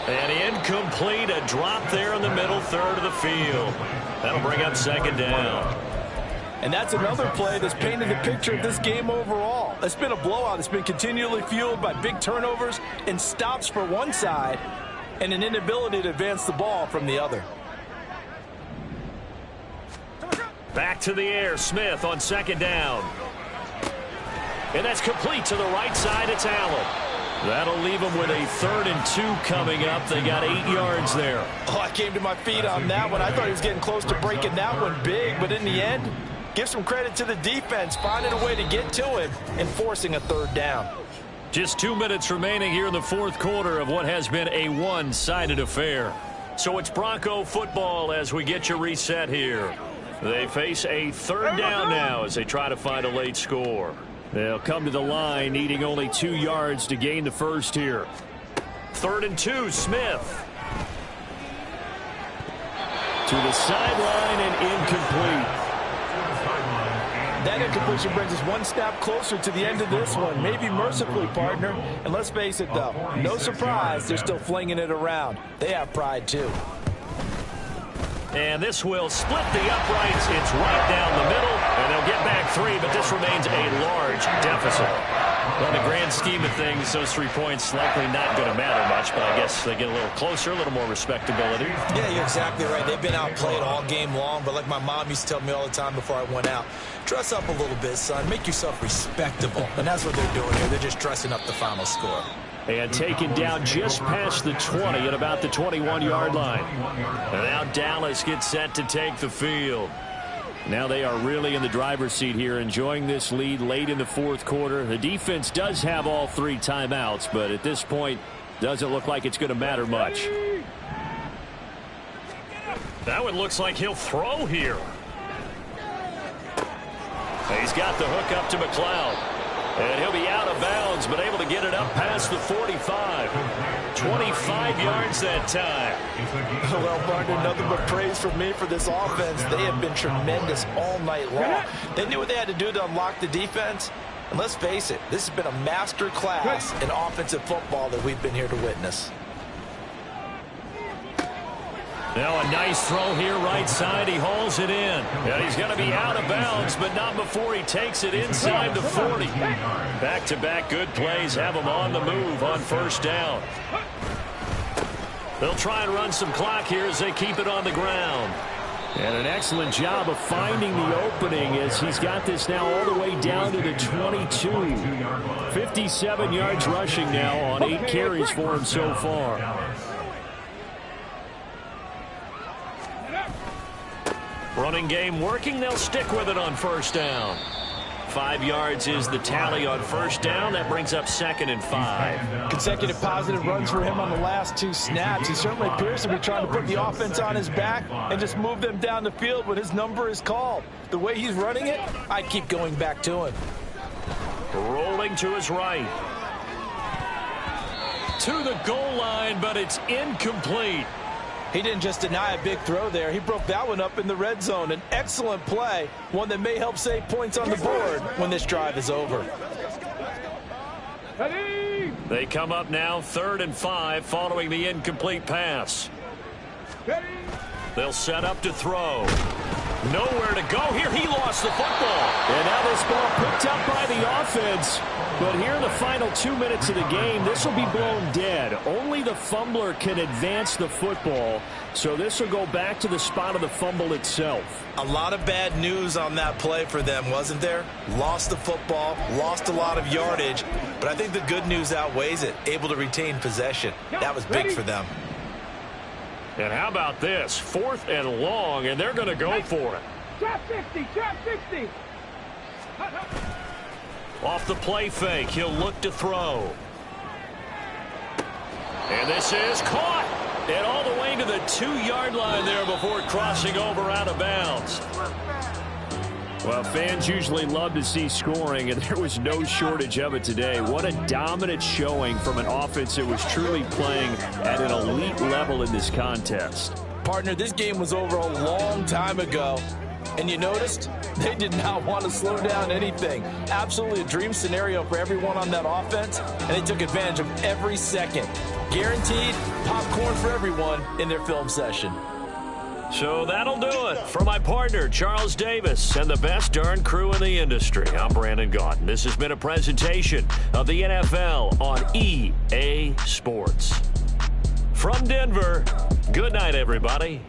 And incomplete, a drop there in the middle third of the field. That'll bring up 2nd down. And that's another play that's painted the picture of this game overall. It's been a blowout. It's been continually fueled by big turnovers and stops for one side and an inability to advance the ball from the other. Back to the air, Smith on 2nd down. And that's complete to the right side. It's Allen. That'll leave them with a 3rd and 2 coming up. They got 8 yards there. Oh, I came to my feet on that one. I thought he was getting close to breaking that one big, but in the end, give some credit to the defense, finding a way to get to him and forcing a 3rd down. Just 2 minutes remaining here in the 4th quarter of what has been a one-sided affair. So it's Bronco football as we get you reset here. They face a 3rd down now as they try to find a late score. They'll come to the line, needing only 2 yards to gain the first here. 3rd and 2, Smith. To the sideline and incomplete. That incompletion brings us one snap closer to the end of this one. Maybe mercifully, partner. And let's face it, though, no surprise, they're still flinging it around. They have pride, too. And this will split the uprights. It's right down the middle, and they'll get back 3, but this remains a large deficit. Well, in the grand scheme of things, those 3 points likely not going to matter much, but I guess they get a little closer, a little more respectability. Yeah, you're exactly right. They've been outplayed all game long, but like my mom used to tell me all the time before I went out, dress up a little bit, son. Make yourself respectable. And that's what they're doing here. They're just dressing up the final score. And taken down just past the 20 at about the 21-yard line. And now Dallas gets set to take the field. Now they are really in the driver's seat here, enjoying this lead late in the fourth quarter. The defense does have all 3 timeouts, but at this point, doesn't look like it's going to matter much. That one looks like he'll throw here. He's got the hook up to McLeod. And he'll be out of bounds, but able to get it up past the 45. 25 yards that time. Well, partner, nothing but praise from me for this offense. They have been tremendous all night long. They knew what they had to do to unlock the defense. And let's face it, this has been a master class in offensive football that we've been here to witness. Now a nice throw here right side. He hauls it in. And he's going to be out of bounds, but not before he takes it inside the 40. Back-to-back good plays have him on the move on first down. They'll try and run some clock here as they keep it on the ground. And an excellent job of finding the opening as he's got this now all the way down to the 22. 57 yards rushing now on 8 carries for him so far. Running game working. They'll stick with it on first down. 5 yards is the tally on first down. That brings up 2nd and 5. Consecutive positive runs for him on the last 2 snaps. He certainly appears to be trying to put the offense on his back and just move them down the field when his number is called. The way he's running it, I keep going back to him. Rolling to his right. To the goal line, but it's incomplete. He didn't just deny a big throw there. He broke that one up in the red zone. An excellent play, one that may help save points on the board when this drive is over. They come up now 3rd and 5 following the incomplete pass. They'll set up to throw. Nowhere to go here. He lost the football. And now this ball picked up by the offense. But here in the final 2 minutes of the game, this will be blown dead. Only the fumbler can advance the football. So this will go back to the spot of the fumble itself. A lot of bad news on that play for them, wasn't there? Lost the football, lost a lot of yardage. But I think the good news outweighs it. Able to retain possession. That was big for them. And how about this? 4th and long, and they're going to go for it. Trap 60, trap 60. Off the play fake, he'll look to throw. And this is caught. And all the way to the 2-yard line there before crossing over out of bounds. Well, fans usually love to see scoring, and there was no shortage of it today. What a dominant showing from an offense that was truly playing at an elite level in this contest. Partner, this game was over a long time ago. And you noticed they did not want to slow down anything. Absolutely a dream scenario for everyone on that offense, and they took advantage of every second. Guaranteed popcorn for everyone in their film session. So that'll do it for my partner, Charles Davis, and the best darn crew in the industry. I'm Brandon Gaudin. This has been a presentation of the NFL on EA Sports. From Denver, good night, everybody.